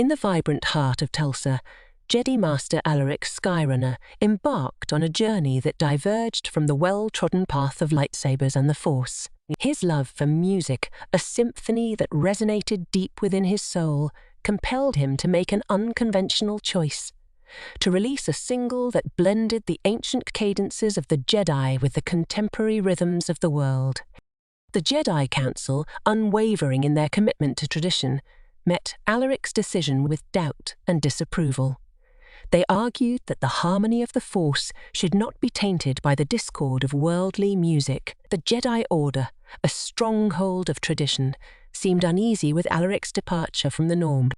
In the vibrant heart of Tulsa, Jedi Master Alaric Skyrunner embarked on a journey that diverged from the well-trodden path of lightsabers and the Force. His love for music, a symphony that resonated deep within his soul, compelled him to make an unconventional choice: to release a single that blended the ancient cadences of the Jedi with the contemporary rhythms of the world. The Jedi Council, unwavering in their commitment to tradition, met Alaric's decision with doubt and disapproval. They argued that the harmony of the Force should not be tainted by the discord of worldly music. The Jedi Order, a stronghold of tradition, seemed uneasy with Alaric's departure from the norm.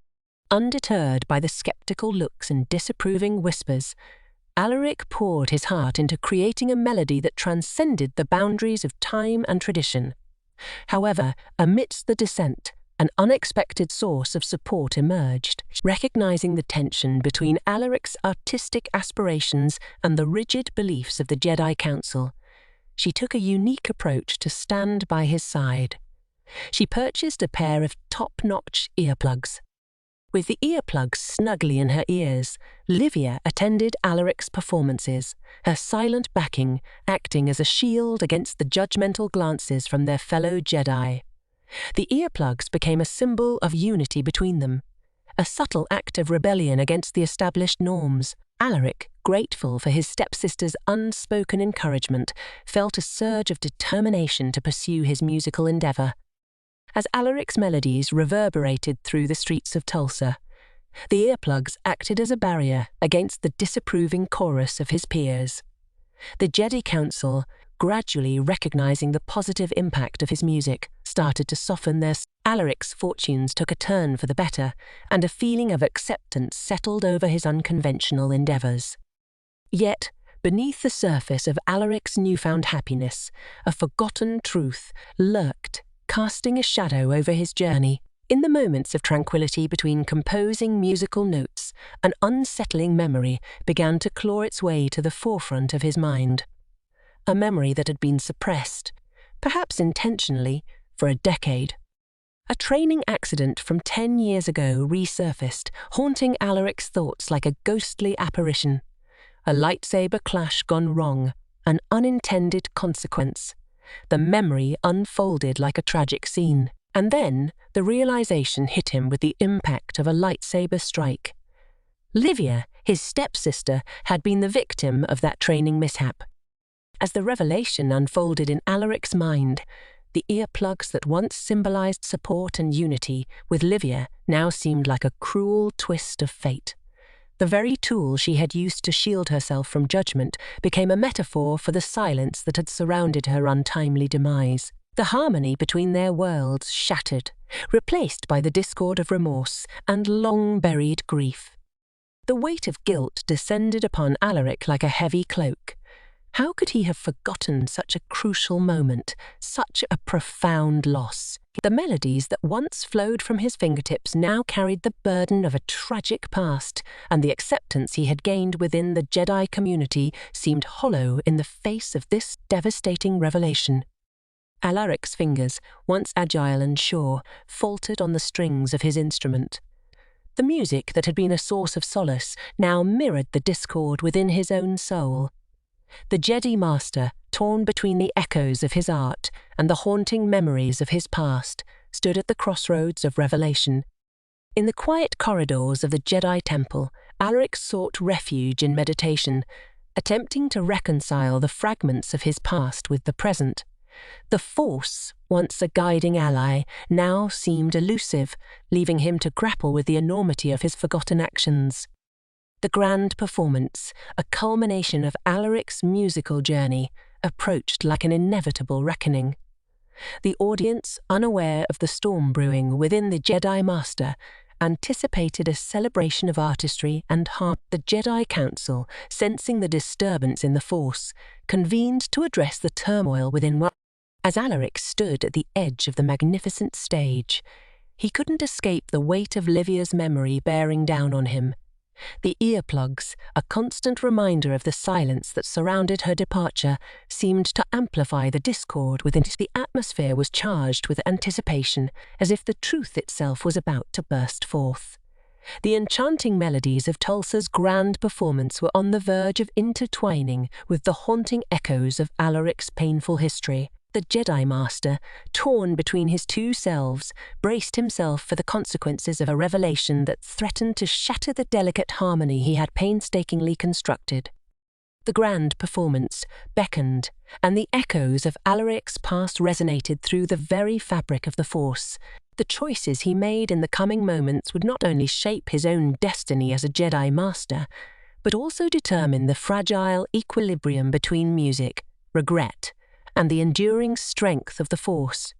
Undeterred by the skeptical looks and disapproving whispers, Alaric poured his heart into creating a melody that transcended the boundaries of time and tradition. However, amidst the dissent, an unexpected source of support emerged. Recognizing the tension between Alaric's artistic aspirations and the rigid beliefs of the Jedi Council, she took a unique approach to stand by his side. She purchased a pair of top-notch earplugs. With the earplugs snugly in her ears, Livia attended Alaric's performances, her silent backing acting as a shield against the judgmental glances from their fellow Jedi. The earplugs became a symbol of unity between them, a subtle act of rebellion against the established norms. Alaric, grateful for his stepsister's unspoken encouragement, felt a surge of determination to pursue his musical endeavor. As Alaric's melodies reverberated through the streets of Tulsa, the earplugs acted as a barrier against the disapproving chorus of his peers. The Jedi Council, gradually recognizing the positive impact of his music, started to soften their. Alaric's fortunes took a turn for the better, and a feeling of acceptance settled over his unconventional endeavors. Yet, beneath the surface of Alaric's newfound happiness, a forgotten truth lurked, casting a shadow over his journey. In the moments of tranquility between composing musical notes, an unsettling memory began to claw its way to the forefront of his mind. A memory that had been suppressed, perhaps intentionally, for a decade. A training accident from 10 years ago resurfaced, haunting Alaric's thoughts like a ghostly apparition. A lightsaber clash gone wrong, an unintended consequence. The memory unfolded like a tragic scene, and then the realization hit him with the impact of a lightsaber strike. Livia, his stepsister, had been the victim of that training mishap. As the revelation unfolded in Alaric's mind, the earplugs that once symbolized support and unity with Livia now seemed like a cruel twist of fate. The very tool she had used to shield herself from judgment became a metaphor for the silence that had surrounded her untimely demise. The harmony between their worlds shattered, replaced by the discord of remorse and long-buried grief. The weight of guilt descended upon Alaric like a heavy cloak. How could he have forgotten such a crucial moment, such a profound loss? The melodies that once flowed from his fingertips now carried the burden of a tragic past, and the acceptance he had gained within the Jedi community seemed hollow in the face of this devastating revelation. Alaric's fingers, once agile and sure, faltered on the strings of his instrument. The music that had been a source of solace now mirrored the discord within his own soul. The Jedi Master, torn between the echoes of his art and the haunting memories of his past, stood at the crossroads of revelation. In the quiet corridors of the Jedi Temple, Alaric sought refuge in meditation, attempting to reconcile the fragments of his past with the present. The Force, once a guiding ally, now seemed elusive, leaving him to grapple with the enormity of his forgotten actions. The grand performance, a culmination of Alaric's musical journey, approached like an inevitable reckoning. The audience, unaware of the storm brewing within the Jedi Master, anticipated a celebration of artistry and harmony. The Jedi Council, sensing the disturbance in the Force, convened to address the turmoil within. As Alaric stood at the edge of the magnificent stage, he couldn't escape the weight of Livia's memory bearing down on him. The earplugs, a constant reminder of the silence that surrounded her departure, seemed to amplify the discord within. The atmosphere was charged with anticipation, as if the truth itself was about to burst forth. The enchanting melodies of Tulsa's grand performance were on the verge of intertwining with the haunting echoes of Alaric's painful history. The Jedi Master, torn between his two selves, braced himself for the consequences of a revelation that threatened to shatter the delicate harmony he had painstakingly constructed. The grand performance beckoned, and the echoes of Alaric's past resonated through the very fabric of the Force. The choices he made in the coming moments would not only shape his own destiny as a Jedi Master, but also determine the fragile equilibrium between music, regret, and the enduring strength of the Force.